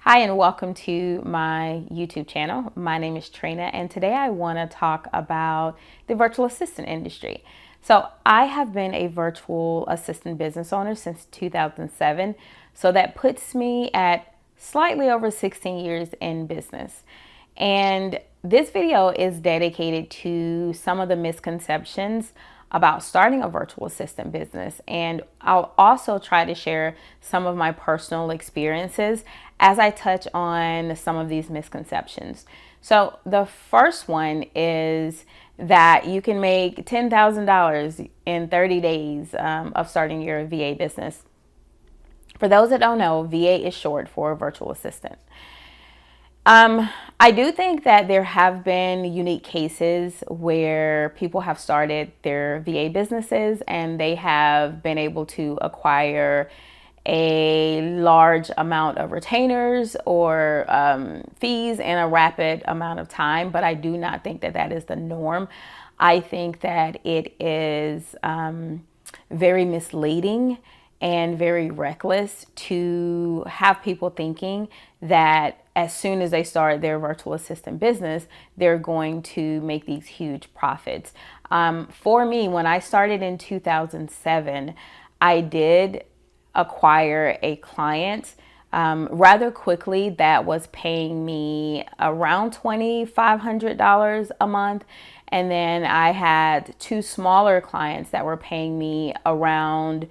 Hi, and welcome to my YouTube channel. My name is Trina, and today I want to talk about the virtual assistant industry. So I have been a virtual assistant business owner since 2007. So that puts me at slightly over 16 years in business. And this video is dedicated to some of the misconceptions about starting a virtual assistant business. And I'll also try to share some of my personal experiences as I touch on some of these misconceptions. So the first one is that you can make $10,000 in 30 days of starting your VA business. For those that don't know, VA is short for virtual assistant. I do think that there have been unique cases where people have started their VA businesses and they have been able to acquire a large amount of retainers or fees in a rapid amount of time, but I do not think that that is the norm. I think that it is very misleading and very reckless to have people thinking that as soon as they start their virtual assistant business, they're going to make these huge profits. For me, when I started in 2007, I did acquire a client rather quickly that was paying me around $2,500 a month. And then I had two smaller clients that were paying me around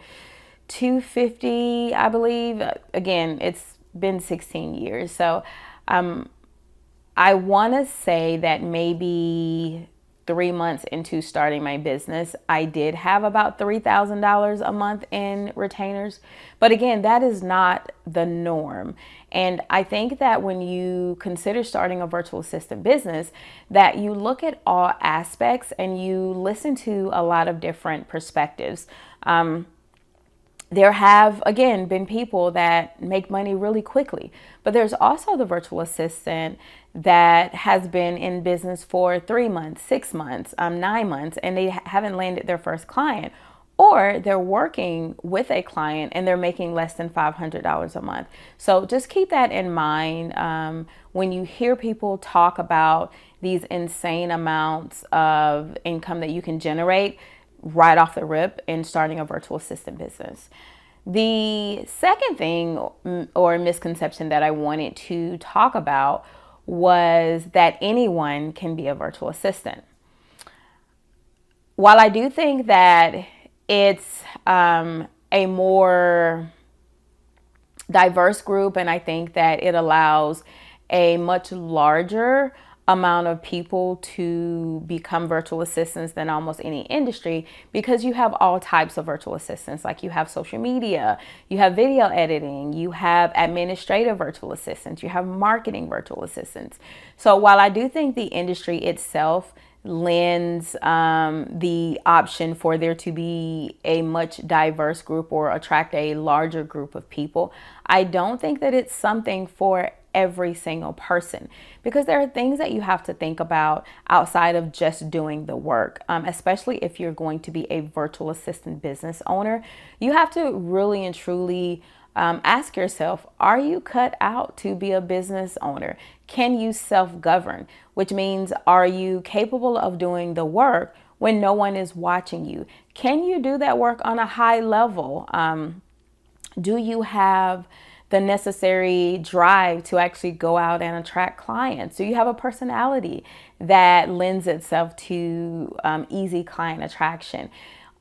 $250, I believe. Again, it's been 16 years. So I want to say that maybe 3 months into starting my business, I did have about $3,000 a month in retainers. But again, that is not the norm. And I think that when you consider starting a virtual assistant business, that you look at all aspects and you listen to a lot of different perspectives. There have, again, been people that make money really quickly, but there's also the virtual assistant that has been in business for 3 months, 6 months, 9 months, and they haven't landed their first client, or they're working with a client and they're making less than $500 a month. So just keep that in mind when you hear people talk about these insane amounts of income that you can generate right off the rip in starting a virtual assistant business. The second thing or misconception that I wanted to talk about was that anyone can be a virtual assistant. While I do think that it's a more diverse group, and I think that it allows a much larger amount of people to become virtual assistants than almost any industry, because you have all types of virtual assistants. Like you have social media, you have video editing, you have administrative virtual assistants, you have marketing virtual assistants. So while I do think the industry itself lends the option for there to be a much diverse group or attract a larger group of people, I don't think that it's something for every single person, because there are things that you have to think about outside of just doing the work, especially if you're going to be a virtual assistant business owner. You have to really and truly ask yourself, are you cut out to be a business owner? Can you self-govern? Which means, are you capable of doing the work when no one is watching you? Can you do that work on a high level? Do you have the necessary drive to actually go out and attract clients? Do you have a personality that lends itself to easy client attraction?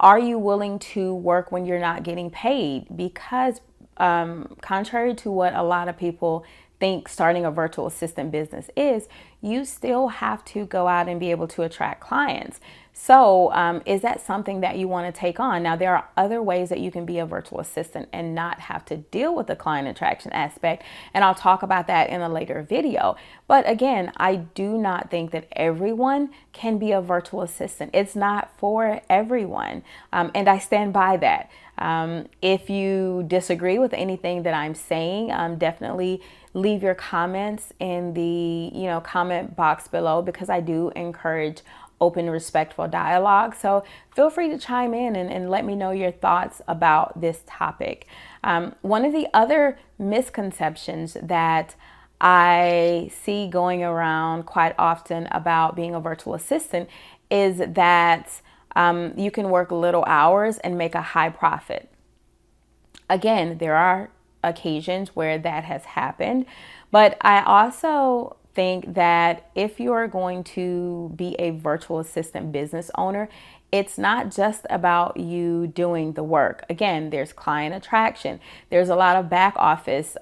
Are you willing to work when you're not getting paid? Because contrary to what a lot of people think starting a virtual assistant business is, you still have to go out and be able to attract clients. So is that something that you want to take on? Now, there are other ways that you can be a virtual assistant and not have to deal with the client attraction aspect, and I'll talk about that in a later video. But again, I do not think that everyone can be a virtual assistant. It's not for everyone, and I stand by that. If you disagree with anything that I'm saying, definitely leave your comments in the comment box below, because I do encourage open, respectful dialogue. So feel free to chime in and let me know your thoughts about this topic. One of the other misconceptions that I see going around quite often about being a virtual assistant is that you can work little hours and make a high profit. Again, there are occasions where that has happened, but I also think that if you are going to be a virtual assistant business owner, it's not just about you doing the work. Again, there's client attraction. There's a lot of back office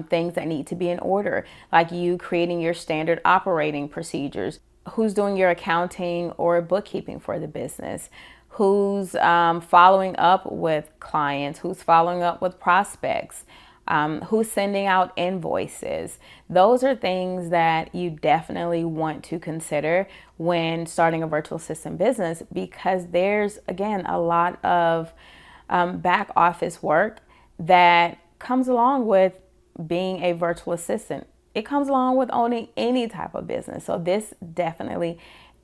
things that need to be in order, like you creating your standard operating procedures. Who's doing your accounting or bookkeeping for the business? Who's following up with clients? Who's following up with prospects? Who's sending out invoices? Those are things that you definitely want to consider when starting a virtual assistant business, because there's, again, a lot of back office work that comes along with being a virtual assistant. It comes along with owning any type of business. So this definitely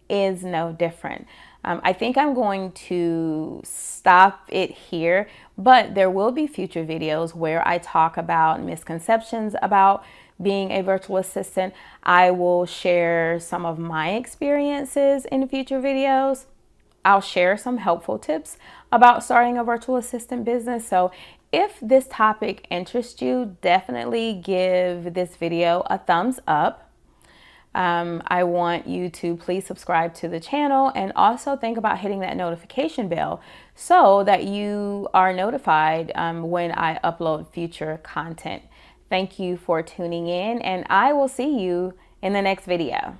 is no different. I think I'm going to stop it here, but there will be future videos where I talk about misconceptions about being a virtual assistant. I will share some of my experiences in future videos. I'll share some helpful tips about starting a virtual assistant business. So if this topic interests you, definitely give this video a thumbs up. I want you to please subscribe to the channel, and also think about hitting that notification bell so that you are notified when I upload future content. Thank you for tuning in, and I will see you in the next video.